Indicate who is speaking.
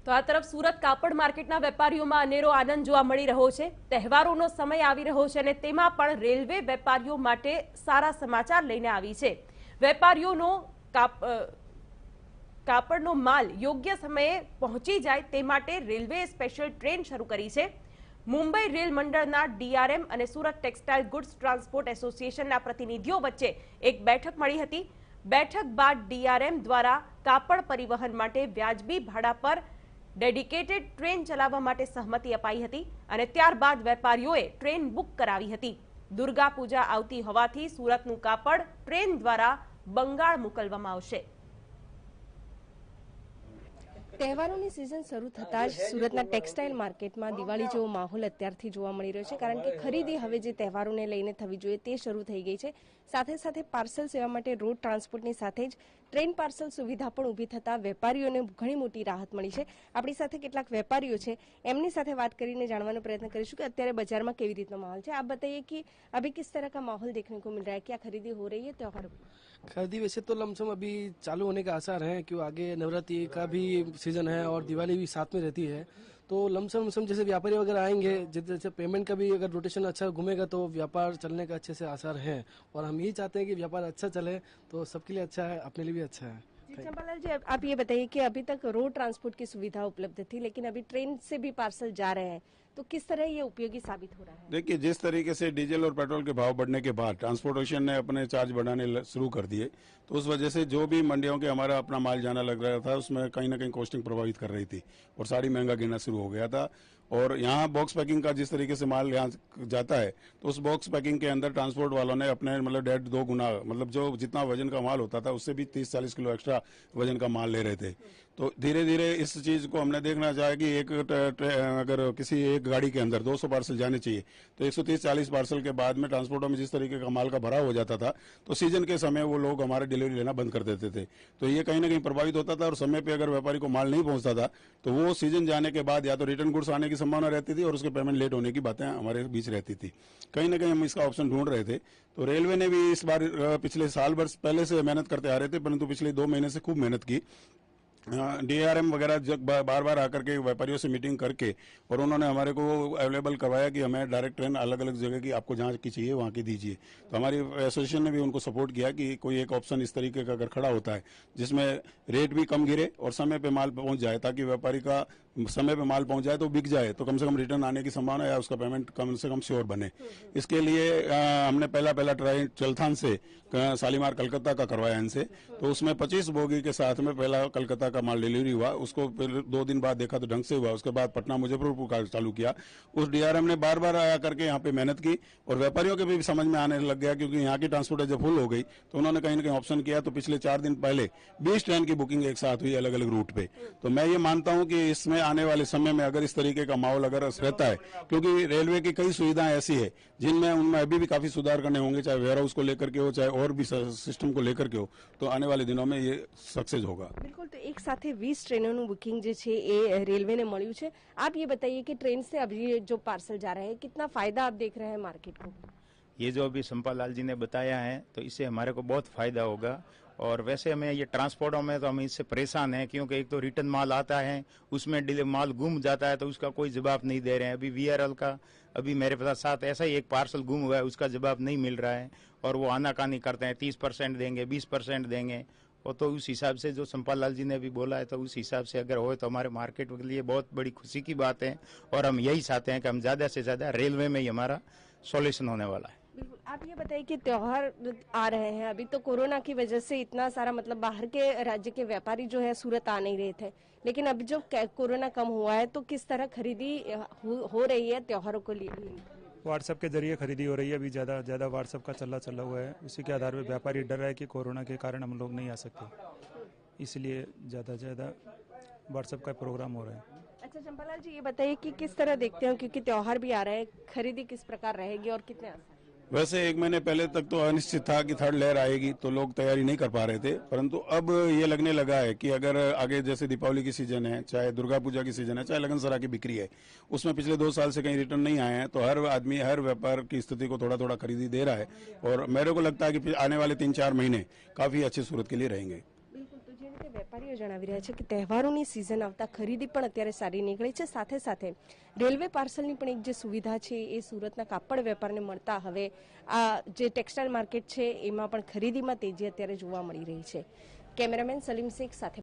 Speaker 1: તો આ તરફ સુરત કાપડ માર્કેટના વેપારીઓમાં અનેરો આનંદ જોવા મળી રહ્યો છે। તહેવારોનો સમય આવી રહ્યો છે અને તેમાં પણ રેલવે વેપારીઓ માટે સારા સમાચાર લઈને આવી છે। વેપારીઓનો કાપડનો માલ યોગ્ય સમયે પહોંચી જાય તે માટે રેલવે સ્પેશિયલ ટ્રેન શરૂ કરી છે। મુંબઈ રેલ મંડળના ડીઆરએમ અને સુરત ટેક્સટાઇલ ગુડ્સ ટ્રાન્સપોર્ટ એસોસિએશનના પ્રતિનિધિઓ વચ્ચે એક બેઠક મળી હતી। બેઠક બાદ ડીઆરએમ દ્વારા કાપડ પરિવહન માટે વ્યાજબી ભાડા પર डेडिकेटेड ट्रेन चलाववा माटे सहमति अपाई हती अने त्यारबाद वेपारीओए ट्रेन बुक करावी हती। दुर्गा पूजा आवती होवाथी सूरतनुं कापड़ ट्रेन द्वारा बंगाळ मोकलवामां आवशे।
Speaker 2: તહેવારોની સિઝન શરૂ થતાં જ સુરતના ટેક્સટાઇલ માર્કેટમાં દિવાળી જેવો માહોલ અત્યારથી જોવા મળી રહ્યો છે, કારણ કે ખરીદી હવે જે તહેવારોને લઈને થવી જોઈએ તે શરૂ થઈ ગઈ છે। સાથે સાથે પાર્સલ સેવા માટે રોડ ટ્રાન્સપોર્ટની સાથે જ ટ્રેન પાર્સલ સુવિધા પણ ઊભી થતાં વેપારીઓને ઘણી મોટી રાહત મળી છે। આપણી સાથે કેટલાક વેપારીઓ છે, એમની સાથે વાત કરીને જાણવાનો પ્રયત્ન કરીશું કે અત્યારે બજારમાં કેવી રીતનો माहौल है। आप बताइए कि अभी किस तरह का माहौल देखने को मिल रहा है, क्या खरीदी हो रही है त्योहारों की?
Speaker 3: खरीदी वैसे तो लमसम अभी चालू होने का आसार है, क्यों आगे नवरात्रि का भी सीजन है और दिवाली भी साथ में रहती है, तो लमसम जैसे व्यापारी वगैरह आएंगे, जैसे पेमेंट का भी अगर रोटेशन अच्छा घूमेगा तो व्यापार चलने का अच्छे से आसार है। और हम यही चाहते हैं कि व्यापार अच्छा चले तो सबके लिए अच्छा है, अपने लिए भी अच्छा है।
Speaker 2: चंपालाल जी, आप ये बताइए कि अभी तक रोड ट्रांसपोर्ट की सुविधा उपलब्ध थी, लेकिन अभी ट्रेन से भी पार्सल जा रहे हैं, तो किस तरह ये उपयोगी साबित हो रहा है?
Speaker 4: देखिए, जिस तरीके से डीजल और पेट्रोल के भाव बढ़ने के बाद ट्रांसपोर्टेशन ने अपने चार्ज बढ़ाने शुरू कर दिए, तो उस वजह से जो भी मंडियों के हमारा अपना माल जाना लग रहा था उसमें कहीं ना कहीं कॉस्टिंग प्रभावित कर रही थी और साड़ी महंगा गिरना शुरू हो गया था। और यहाँ बॉक्स पैकिंग का जिस तरीके से माल यहाँ जाता है, तो उस बॉक्स पैकिंग के अंदर ट्रांसपोर्ट वालों ने अपने मतलब 1.5-2 गुना, मतलब जो जितना वजन का माल होता था उससे भी 30-40 किलो एक्स्ट्रा वजन का माल ले रहे थे। तो धीरे धीरे इस चीज को हमने देखना चाहा कि अगर किसी एक गाड़ी के अंदर 200 पार्सल जाने चाहिए तो 130-40 पार्सल के बाद में ट्रांसपोर्टों में जिस तरीके का माल का भराव हो जाता था, तो सीजन के समय वो लोग हमारे डिलीवरी लेना बंद कर देते थे। तो ये कहीं ना कहीं प्रभावित होता था और समय पे अगर व्यापारी को माल नहीं पहुंचता था तो वो सीजन जाने के बाद या तो रिटर्न गुड्स आने की संभावना रहती थी और उसके पेमेंट लेट होने की बातें हमारे बीच रहती थी। कहीं ना कहीं हम इसका ऑप्शन ढूंढ रहे थे, तो रेलवे ने भी इस बार पिछले साल भर पहले से मेहनत करते आ रहे थे, परंतु पिछले 2 महीने से खूब मेहनत की। डीआरएम वगैरह बार बार आकर के व्यापारियों से मीटिंग करके और उन्होंने हमारे को अवेलेबल करवाया कि हमें डायरेक्ट ट्रेन अलग अलग जगह की आपको जहाँ की चाहिए वहाँ की दीजिए। तो हमारी एसोसिएशन ने भी उनको सपोर्ट किया कि कोई एक ऑप्शन इस तरीके का अगर खड़ा होता है जिसमें रेट भी कम गिरे और समय पे माल पहुंच जाए, ताकि व्यापारी का समय पे माल पहुंच जाए तो बिक जाए, तो कम से कम रिटर्न आने की संभावना या उसका पेमेंट कम से कम श्योर बने। इसके लिए हमने पहला ट्राई चलथान से शालीमार कलकत्ता का करवाया इनसे, तो उसमें 25 बोगी के साथ में पहला कलकत्ता का माल डिलीवरी हुआ। उसको फिर 2 दिन बाद देखा तो ढंग से हुआ। उसके बाद पटना मुजफ्फरपुर का चालू किया। उस डीआरएम ने बार बार आया करके यहाँ पे मेहनत की और व्यापारियों के भी समझ में आने लग गया, क्योंकि यहाँ की ट्रांसपोर्ट जब फुल हो गई तो उन्होंने कहीं ना कहीं ऑप्शन किया। तो पिछले 4 दिन पहले 20 ट्रेन की बुकिंग एक साथ हुई अलग अलग रूट पे। तो मैं ये मानता हूँ कि इसमें आने वाले समय में अगर इस तरीके का माहौल अगर रहता है, क्योंकि रेलवे की कई सुविधाएं ऐसी है जिनमें उनमें अभी भी काफी सुधार करने होंगे, चाहे वेयर हाउस को लेकर के हो, चाहे और भी सिस्टम को लेकर के हो, तो आने वाले दिनों में ये सक्सेस होगा।
Speaker 2: बिल्कुल। तो एक साथ 20 ट्रेनों बुकिंग जो है ये रेलवे ने मळ्યું છે। आप ये बताइए कि ट्रेन से अभी जो पार्सल जा रहे हैं कितना फायदा आप देख रहे हैं मार्केट को?
Speaker 5: ये जो अभी चंपालाल लाल जी ने बताया है तो इससे हमारे को बहुत फायदा होगा। और वैसे हमें ये ट्रांसपोर्टों में तो हम इससे परेशान हैं, क्योंकि एक तो रिटर्न माल आता है उसमें डिले माल गुम जाता है तो उसका कोई जवाब नहीं दे रहे हैं। अभी वीआरएल का अभी मेरे साथ ऐसा ही एक पार्सल गुम हुआ है, उसका जवाब नहीं मिल रहा है और वो आनाकानी करते हैं, 30% देंगे, 20% देंगे। और तो उस हिसाब से जो चंपालाल लाल जी ने भी बोला है, तो उस हिसाब से अगर हो तो हमारे मार्केट के लिए बहुत बड़ी खुशी की बात है। और हम यही चाहते हैं कि हम ज़्यादा से ज़्यादा रेलवे में ही हमारा सॉल्यूशन होने वाला है।
Speaker 2: बिल्कुल। आप ये बताइए कि त्योहार आ रहे हैं, अभी तो कोरोना की वजह से इतना सारा मतलब बाहर के राज्य के व्यापारी जो है सूरत आ नहीं रहे थे, लेकिन अब जो कोरोना कम हुआ है तो किस तरह खरीदी हो रही है त्योहारों को लिए?
Speaker 6: व्हाट्सएप के जरिए खरीदी हो रही है। अभी ज़्यादा व्हाट्सएप का चला हुआ है। उसी के आधार पर व्यापारी डर रहा है कि कोरोना के कारण हम लोग नहीं आ सकते, इसलिए ज़्यादा व्हाट्सएप का प्रोग्राम हो रहा है।
Speaker 2: अच्छा चंपालाल जी, ये बताइए कि किस तरह देखते हो, क्योंकि त्योहार भी आ रहा है, खरीदी किस प्रकार रहेगी और कितने आसान?
Speaker 4: वैसे 1 महीने पहले तक तो अनिश्चित था कि थर्ड लहर आएगी तो लोग तैयारी नहीं कर पा रहे थे, परंतु अब ये लगने लगा है कि अगर आगे जैसे दीपावली की सीजन है, चाहे दुर्गा पूजा की सीजन है, चाहे लगनसरा की बिक्री है, उसमें पिछले 2 साल से कहीं रिटर्न नहीं आए हैं, तो हर आदमी हर व्यापार की स्थिति को थोड़ा थोड़ा खरीदी दे रहा है। और मेरे को लगता है कि आने वाले 3-4 महीने काफी अच्छे सूरत के लिए रहेंगे।
Speaker 2: बिल्कुल। तो રીતે વેપારીઓ જણાવી રહ્યા છે કે તહેવારોની સિઝન આવતા ખરીદી પણ અત્યારે સારી નીકળી છે. સાથે સાથે રેલવે પાર્સલની પણ એક જે સુવિધા છે એ સુરતના કાપડ વેપારને મળતા હવે આ જે ટેક્સટાઇલ માર્કેટ છે એમાં પણ ખરીદીમાં તેજી અત્યારે જોવા મળી રહી છે. કેમેરામેન સલીમ શેખ સાથે